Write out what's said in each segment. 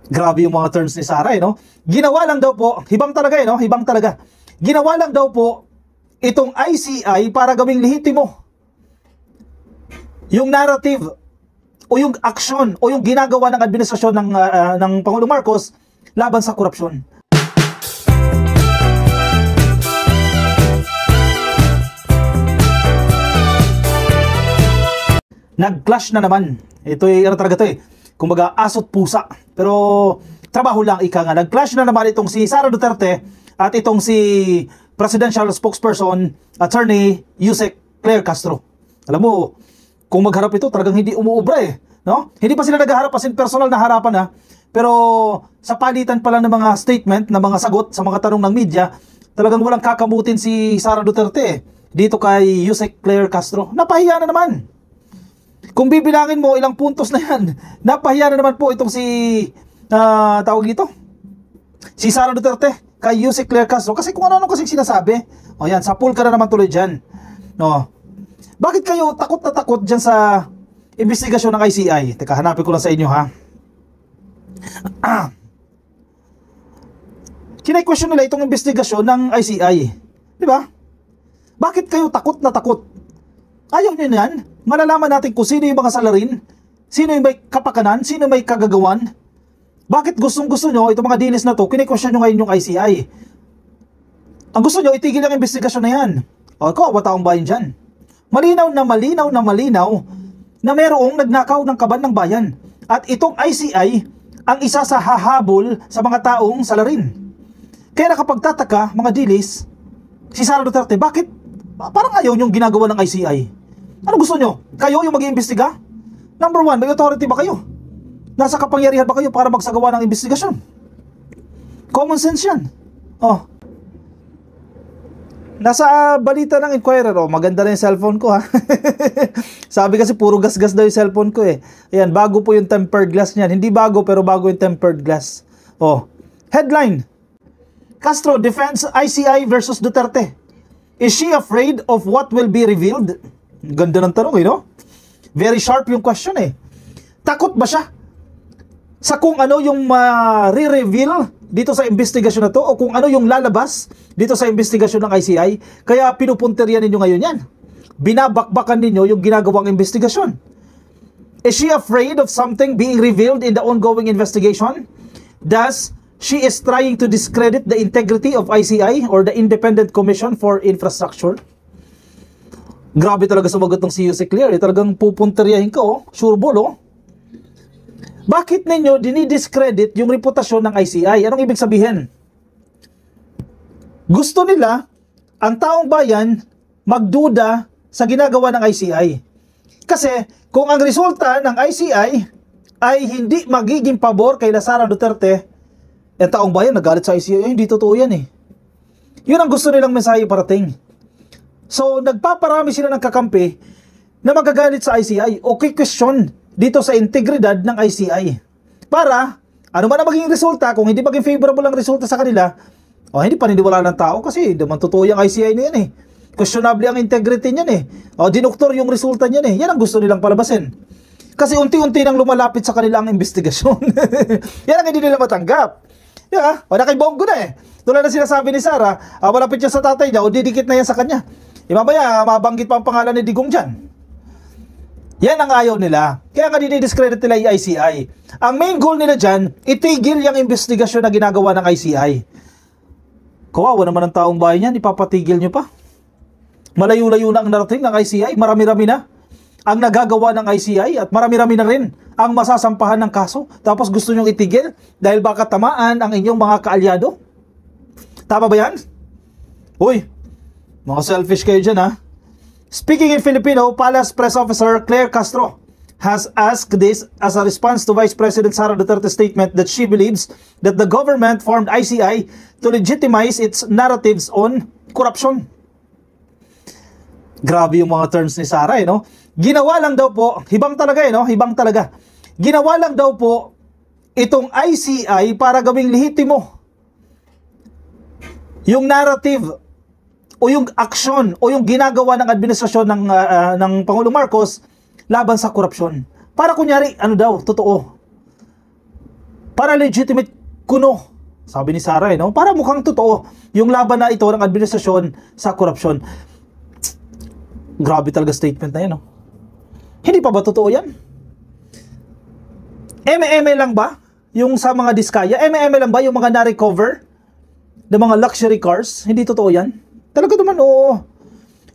Grabe yung mga terms ni Sara, no? Ginawa lang daw po, hibang talaga, no? Hibang talaga. Ginawa lang daw po itong ICI para gawing lehitimo yung narrative o yung aksyon o yung ginagawa ng administrasyon ng Pangulong Marcos laban sa korupsyon. Nag-clash na naman. Ito ay ano talaga to eh. Kumbaga asot pusa. Pero trabaho lang ika nga. Nag-clash na naman itong si Sara Duterte at itong si Presidential Spokesperson Attorney Yusek Claire Castro. Alam mo, kung magharap ito, talagang hindi umuubra eh. No? Hindi pa sila naghaharap as in personal na harapan ha. Pero sa palitan pa lang ng mga statement, ng mga sagot sa mga tanong ng media, talagang walang kakamutin si Sara Duterte eh. Dito kay Yusek Claire Castro. Napahiya na naman. Kung bibilangin mo ilang puntos na yan, napahiya na naman po itong si tawag dito, si Sara Duterte kay Yusek Claire Castro kasi kung ano-ano kasing sinasabi. O yan, sa pool ka na naman tuloy dyan. No. Bakit kayo takot na takot dyan sa investigasyon ng ICI? Teka, hanapin ko lang sa inyo ha. Kina-question nila itong investigasyon ng ICI. Di ba? Bakit kayo takot na takot? Ayaw nyo yan. Malalaman natin kung sino yung mga salarin, sino yung may kapakanan, sino yung may kagagawan. Bakit gustong-gusto nyo itong mga dinis na to, kine-question nyo ngayon yung ICI? Ang gusto nyo, itigil ang investigasyon na yan. O, kawawa taong bayan dyan. Malinaw na mayroong nagnakaw ng kaban ng bayan. At itong ICI, ang isa sa hahabol sa mga taong salarin. Kaya nakapagtataka, mga dilis, si Sara Duterte, bakit parang ayaw nyong ginagawa ng ICI? Ano gusto nyo? Kayo yung mag-iimbestiga? Number one, may authority ba kayo? Nasa kapangyarihan ba kayo para magsagawa ng investigasyon? Common sense yan. Oh. Nasa balita ng Inquirer, oh, maganda na yung cellphone ko ha. Sabi kasi puro gas-gas daw yung cellphone ko eh. Ayan, bago po yung tempered glass niyan. Hindi bago pero bago yung tempered glass. Oh. Headline: Castro defends ICI versus Duterte. Is she afraid of what will be revealed? Ganda ng tanong eh, no? Very sharp yung question eh. Takot ba siya sa kung ano yung re-reveal dito sa investigasyon na to o kung ano yung lalabas dito sa investigasyon ng ICI? Kaya pinupunterian ninyo ngayon yan. Binabakbakan ninyo yung ginagawang investigasyon. Is she afraid of something being revealed in the ongoing investigation? Thus, she is trying to discredit the integrity of ICI or the Independent Commission for Infrastructure. Grabe talaga sumagot ng si Yusek Claire. Talagang pupunteriyahin ka, oh. Sureball, oh. Bakit ninyo dinidiscredit yung reputasyon ng ICI? Anong ibig sabihin? Gusto nila ang taong bayan magduda sa ginagawa ng ICI. Kasi kung ang resulta ng ICI ay hindi magiging pabor kay Sara Duterte, ang taong bayan nagalit sa ICI, hindi totoo yan eh. Yun ang gusto nilang mensahe parating. So, nagpaparami sila ng kakampi na magagalit sa ICI o question dito sa integridad ng ICI. Para, ano man ang maging resulta, kung hindi maging favorable ang resulta sa kanila, o hindi paniniwala ng tao kasi naman totoo yung ICI na yan eh. Questionable ang integrity niyan eh. O, dinoktor yung resulta niyan eh. Yan ang gusto nilang palabasin. Kasi unti-unti nang lumalapit sa kanila ang investigasyon. Yan ang hindi nila matanggap. Yeah, o nakibonggo na eh. Tulad na sinasabi ni Sara, malapit siya sa tatay niya o didikit na yan sa kanya. Mamaya, mabanggit pa ang pangalan ni Digong dyan. Yan ang ayaw nila. Kaya nga dinidiscredit nila yung ICI. Ang main goal nila dyan, itigil yung investigasyon na ginagawa ng ICI. Kawawa naman ang taong bayan yan, ipapatigil nyo pa. Malayo-layo na ang narating ng ICI, marami-rami na ang nagagawa ng ICI at marami-rami na rin ang masasampahan ng kaso. Tapos gusto nyong itigil dahil baka tamaan ang inyong mga kaalyado. Tama ba yan? Uy, mga selfish kayo dyan ha. Speaking in Filipino, Palace Press Officer Claire Castro has asked this as a response to Vice President Sara Duterte's statement that she believes that the government formed ICI to legitimize its narratives on corruption. Grabe yung mga terms ni Sara eh, no? Ginawa lang daw po, hibang talaga eh, no? Hibang talaga. Ginawa lang daw po itong ICI para gawing lehitimo yung narrative o yung aksyon o yung ginagawa ng administrasyon ng Pangulong Marcos laban sa korupsyon. Para kunyari, ano daw, totoo. para legitimate kuno. Sabi ni Sara, no? Para mukhang totoo yung laban na ito ng administrasyon sa korupsyon. Grabe talaga statement na yan, no? Hindi pa ba totoo yan? Eme-eme lang ba yung sa mga diskaya? Eme-eme lang ba yung mga na-recover ng mga luxury cars? Hindi totoo yan? Talaga naman, oo.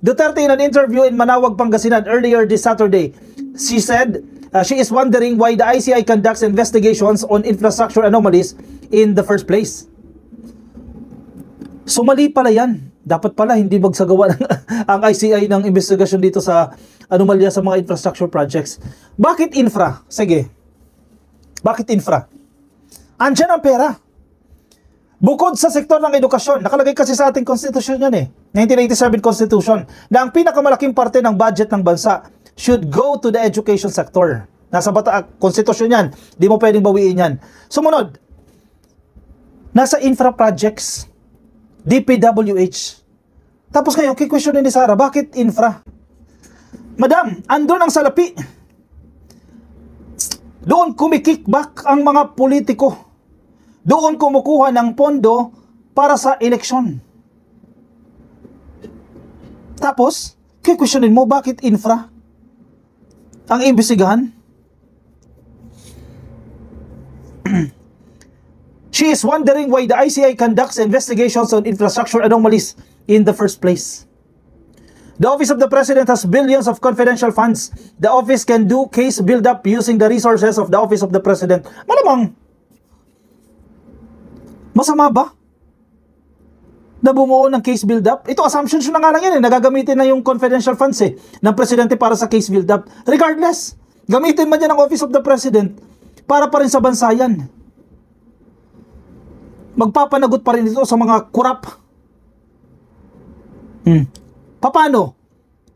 Duterte in an interview in Manawag, Pangasinan earlier this Saturday, she said she is wondering why the ICI conducts investigations on infrastructure anomalies in the first place. So mali pala yan. Dapat pala hindi magsagawa ng, ang ICI ng investigasyon dito sa anomalya sa mga infrastructure projects. Bakit infra? Sige. Bakit infra? Andyan ang pera. Bukod sa sektor ng edukasyon, nakalagay kasi sa ating konstitusyon yan 1987 Constitution, na ang pinakamalaking parte ng budget ng bansa should go to the education sector. Nasa konstitusyon yan. Di mo pwedeng bawiin yan. Sumunod, nasa infra projects, DPWH. Tapos ngayon, kikwestiyonin ni Sara, bakit infra? Madam, andun ang salapi. Doon kumikickback ang mga politiko. Doon kumukuha ng pondo para sa eleksyon. Tapos, kikwestiyonin mo, bakit infra ang imbestigahan? She is wondering why the ICI conducts investigations on infrastructure anomalies in the first place. The Office of the President has billions of confidential funds. The office can do case build-up using the resources of the Office of the President. Malamang, masama ba na bumuo ng case build-up? Ito, assumptions na nga lang yan Nagagamitin na yung confidential funds ng Presidente para sa case build-up. Regardless, gamitin man yan ng Office of the President para pa rin sa bansa yan. Magpapanagot pa rin ito sa mga kurap. Paano?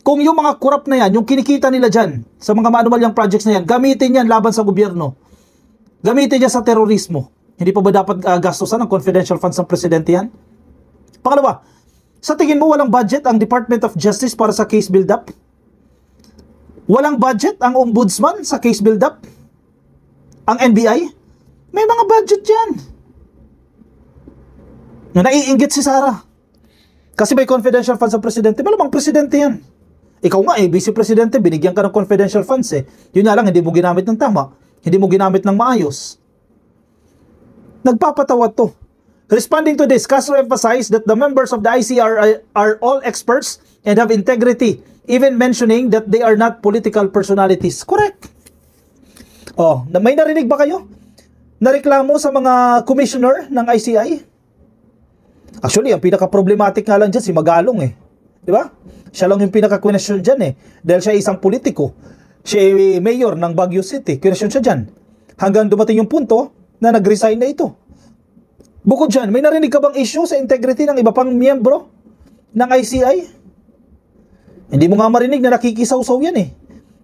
Kung yung mga kurap na yan, yung kinikita nila dyan, sa mga maanumalyang projects na yan, gamitin yan laban sa gobyerno. Gamitin yan sa terorismo. Hindi pa ba dapat gastusan ng confidential funds ng Presidente yan? Pangalawa, sa tingin mo walang budget ang Department of Justice para sa case build-up? Walang budget ang Ombudsman sa case build-up? Ang NBI? May mga budget yan. Naiinggit si Sara. Kasi may confidential funds sa Presidente. Malamang Presidente yan. Ikaw nga Vice Presidente, binigyan ka ng confidential funds Yun nga lang, hindi mo ginamit ng tama. Hindi mo ginamit ng maayos. Nagpapatawa to. Responding to this, Castro emphasized that the members of the ICR are all experts and have integrity, even mentioning that they are not political personalities. Correct. May narinig ba kayo? Nareklamo sa mga commissioner ng ICI? Actually, ang pinaka-problematic nga lang dyan, si Magalong Di ba? Siya lang yung pinaka-question dyan Dahil siya isang politiko. Siya ay mayor ng Baguio City. Question siya dyan. Hanggang dumating yung punto na nag-resign na ito. Bukod dyan, may narinig ka bang issue sa integrity ng iba pang miyembro ng ICI? Hindi mo nga marinig na nakikisaw-saw yan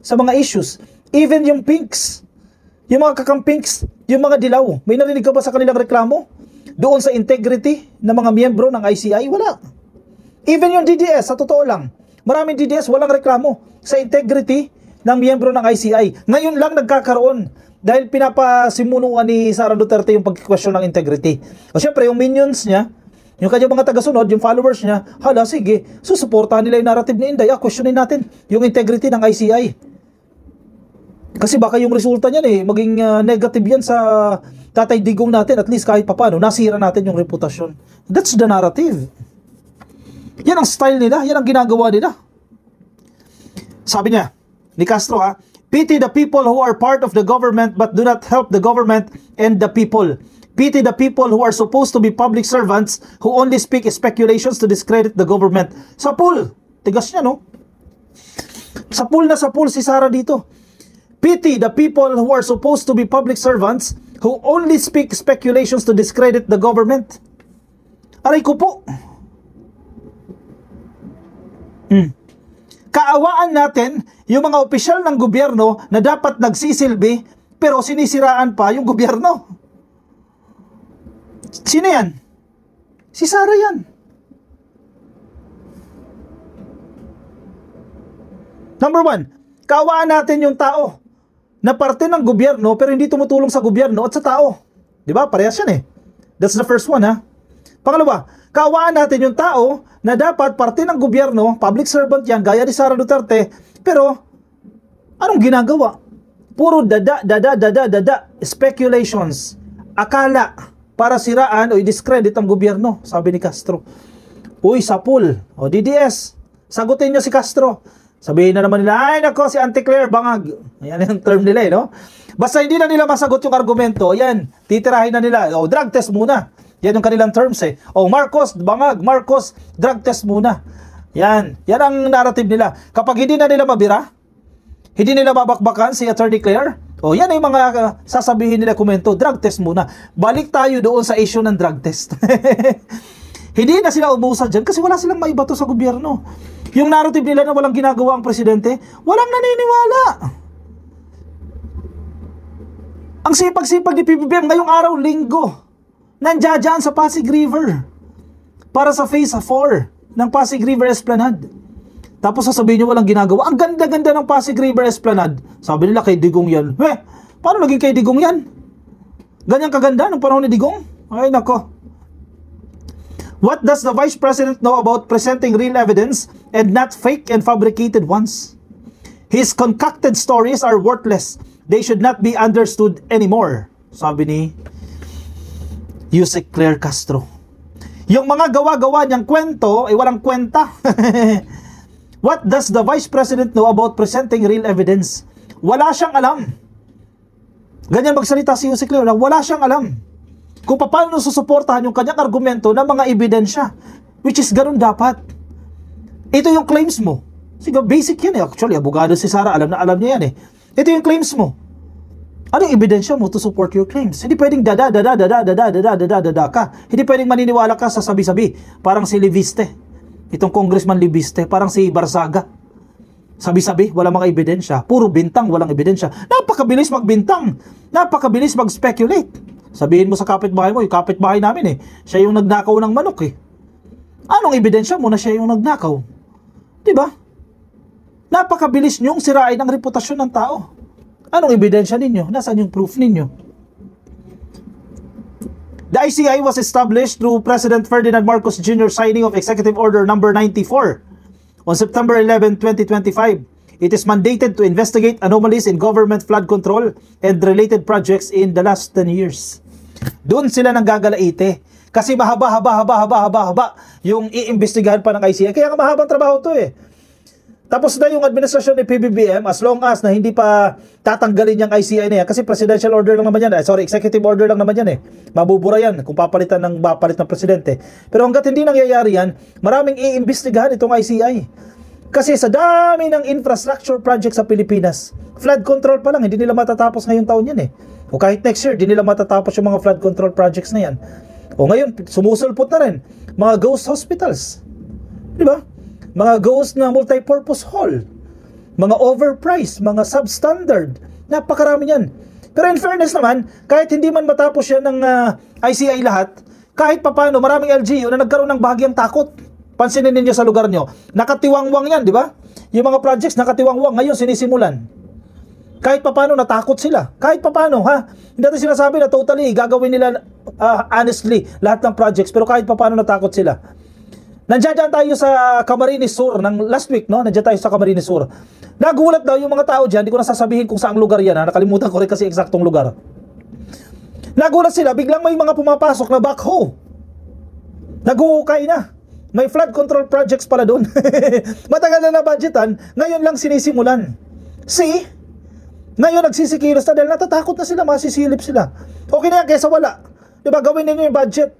sa mga issues. Even yung pinks, yung mga kakampinks, yung mga dilaw, may narinig ka ba sa kanilang reklamo? Doon sa integrity ng mga miyembro ng ICI, wala. Even yung DDS, sa totoo lang, maraming DDS walang reklamo sa integrity ng miyembro ng ICI. Ngayon lang nagkakaroon dahil pinapasimunuan ni Sara Duterte yung pagkikwestiyon ng integrity. O syempre, yung minions niya, yung kanyang mga tagasunod, yung followers niya, hala, sige, susuportahan nila yung narrative ni Inday. Questionin natin yung integrity ng ICI. Kasi baka yung resulta niyan maging negative yan sa Tatay Digong natin, at least kahit papano, nasira natin yung reputasyon. That's the narrative. Yan ang style nila, yan ang ginagawa nila. Sabi niya, ni Castro pity the people who are part of the government but do not help the government and the people. Pity the people who are supposed to be public servants who only speak speculations to discredit the government. Sa pool, tigas niya Sa pool si Sara dito. Pity the people who are supposed to be public servants who only speak speculations to discredit the government. Aray ko po. Kaawaan natin yung mga opisyal ng gobyerno na dapat nagsisilbi pero sinisiraan pa yung gobyerno. Sino yan? Si Sara yan. Number one, kaawaan natin yung tao na parte ng gobyerno pero hindi tumutulong sa gobyerno at sa tao. Di ba? Parehas yan eh. That's the first one, ha? Pangalawa, kaawaan natin yung tao na dapat parte ng gobyerno, public servant yan, gaya ni Sara Duterte, pero anong ginagawa? Puro dada, speculations, akala para siraan o i-discredit ang gobyerno, sabi ni Castro. Uy, sapul, o DDS, sagutin nyo si Castro. Sabihin na naman nila, ay nako, si Auntie Claire bangag. Ayan yung term nila no? Basta hindi na nila masagot yung argumento, ayan, titirahin na nila, o drug test muna. Yan yung kanilang terms eh. O Marcos, bangag, Marcos, drug test muna. Yan ang narrative nila. Kapag hindi na nila mabira, hindi nila babakbakan si Attorney Claire, o yan ay mga sasabihin nila komento, drug test muna. Balik tayo doon sa issue ng drug test. Hindi na sila umusad dyan kasi wala silang maibato sa gobyerno. Yung narrative nila na walang ginagawa ang presidente, walang naniniwala. Ang sipag-sipag ni PBBM ngayong araw, linggo, nandiyan sa Pasig River para sa phase 4 ng Pasig River Esplanade. Tapos sasabihin nyo walang ginagawa. Ang ganda-ganda ng Pasig River Esplanade. Sabi nila kay Digong yan. Paano naging kay Digong yan? Ganyang kaganda ng panahon ni Digong? Ay nako. What does the Vice President know about presenting real evidence and not fake and fabricated ones? His concocted stories are worthless. They should not be understood anymore. Sabi ni Yusek Claire Castro. Yung mga gawa-gawa niyang kwento ay walang kwenta. What does the Vice President know about presenting real evidence? Wala siyang alam. Ganyan magsalita si Yusek Claire. Wala siyang alam kung paano susuportahan yung kanyang argumento ng mga ebidensya. Which is ganun dapat. Ito yung claims mo. Sige, basic yan eh. Actually, abogado si Sara, alam niya yan eh. Ito yung claims mo. Ano yung ebidensya mo to support your claims? Hindi pwedeng dada ka. Hindi pwedeng maniniwala ka sa sabi-sabi. Parang si Leviste. Itong Congressman Leviste. Parang si Barzaga. Sabi-sabi, walang mga ebidensya. Puro bintang, walang ebidensya. Napakabilis magbintang. Napakabilis mag-speculate. Sabihin mo sa kapitbahay mo, yung kapitbahay namin eh, siya yung nagnakaw ng manok eh. Anong ebidensya mo na siya yung nagnakaw? Diba? Napakabilis nyong sirain ang reputasyon ng tao. Anong ebidensya ninyo? Nasaan yung proof ninyo? The ICI was established through President Ferdinand Marcos Jr. signing of Executive Order number 94 on September 11, 2025. It is mandated to investigate anomalies in government flood control and related projects in the last 10 years. Doon sila nang gagalaite. Kasi mahaba yung iimbestigahan pa ng ICI. Kaya nga mahabang trabaho to eh. Tapos na yung administrasyon ni PBBM as long as na hindi pa tatanggalin yung ICI na yan. Kasi presidential order lang naman yan. Executive order lang naman yan eh. Mabubura yan kung papalit ng presidente. Pero hanggat hindi nangyayari yan, maraming iimbestigahan itong ICI. Kasi sa dami ng infrastructure project sa Pilipinas, flood control pa lang, hindi nila matatapos ngayong taon yan eh. O kahit next year, hindi nila matatapos yung mga flood control projects na yan. O ngayon, sumusulpot na rin, mga ghost hospitals. Di ba? Mga ghost na multi-purpose hall. Mga overpriced, mga substandard. Napakarami yan. Pero in fairness naman, kahit hindi man matapos yan ng ICI lahat, kahit papano, maraming LGU na nagkaroon ng bahagyang takot. Pansinin ninyo sa lugar nyo. Nakatiwangwang yan, di ba? Yung mga projects nakatiwangwang, ngayon sinisimulan. Kahit papano natakot sila. Kahit papano, ha? Hindi natin sinasabi na totally gagawin nila honestly lahat ng projects, pero kahit papano natakot sila. Nandiyan tayo sa Camarines Sur ng last week, no? Nandiyan tayo sa Camarines Sur. Nagulat daw yung mga tao dyan, hindi ko na sasabihin kung saang lugar yan, ha? Nakalimutan ko rin kasi eksaktong lugar. Nagulat sila, biglang may mga pumapasok na backhoe. Naguhukay na. May flood control projects pala doon. Matagal na budgetan, ngayon lang sinisimulan. See? Ngayon nagsisikilos na dahil natatakot na sila, masisilip sila. Okay na yan, kaysa wala. Diba, gawin ninyo yung budget.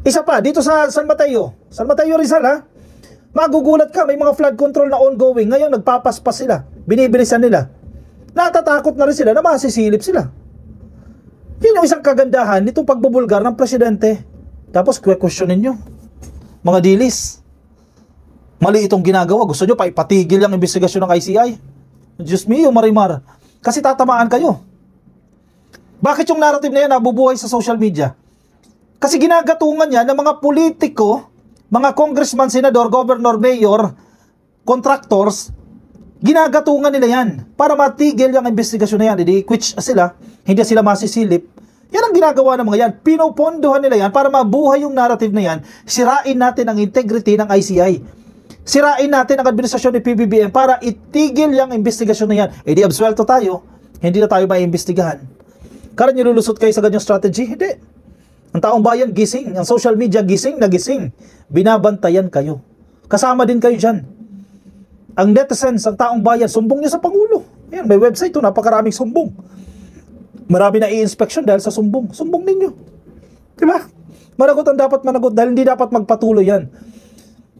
Isa pa, dito sa San Mateo Rizal ha, magugulat ka, may mga flood control na ongoing. Ngayon nagpapaspas sila, binibilisan nila. Natatakot na rin sila na masisilip sila. Yun yung isang kagandahan nitong pagbubulgar ng presidente. Tapos questionin nyo, mga dilis, mali itong ginagawa, gusto nyo pa ipatigil yung investigasyon ng ICI. Diyos mio, Marimar, kasi tatamaan kayo. Bakit yung narrative na yan nabubuhay sa social media? Kasi ginagatungan yan ng mga politiko, mga congressman, senador, governor, mayor, contractors, ginagatungan nila yan para matigil yung investigasyon na yan. Hindi quits sila, hindi sila masisilip. Yan ang ginagawa ng mga yan. Pinopondohan nila yan para mabuhay yung narrative na yan. Sirain natin ang integrity ng ICI. Sirain natin ang administrasyon ni PBBM para itigil yung investigasyon na yan. Eh di absuelto tayo. Hindi na tayo maiimbestigahan. Kaya nilulusot kayo sa ganyang strategy? Hindi. Ang taong bayan gising. Ang social media gising na gising. Binabantayan kayo. Kasama din kayo dyan. Ang netizens, ang taong bayan, sumbong nyo sa Pangulo. Ayan, may website to, napakaraming sumbong. Marami na i-inspection dahil sa sumbong. Sumbong ninyo. Diba? Managot ang dapat managot dahil hindi dapat magpatuloy yan.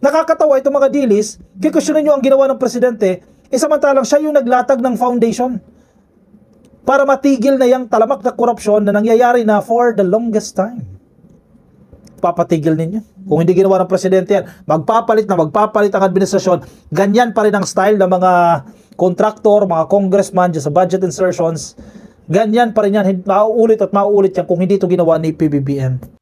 Nakakatawa itong mga dilis, kikusyonin nyo ang ginawa ng presidente, samantalang siya yung naglatag ng foundation para matigil na yung talamak na korupsyon na nangyayari na for the longest time. Papatigil ninyo. Kung hindi ginawa ng presidente yan, magpapalit ang administrasyon, ganyan pa rin ang style ng mga contractor, mga congressman sa budget insertions. Ganyan pa rin yan. Mauulit at mauulit yan kung hindi ito ginawa ni PBBM.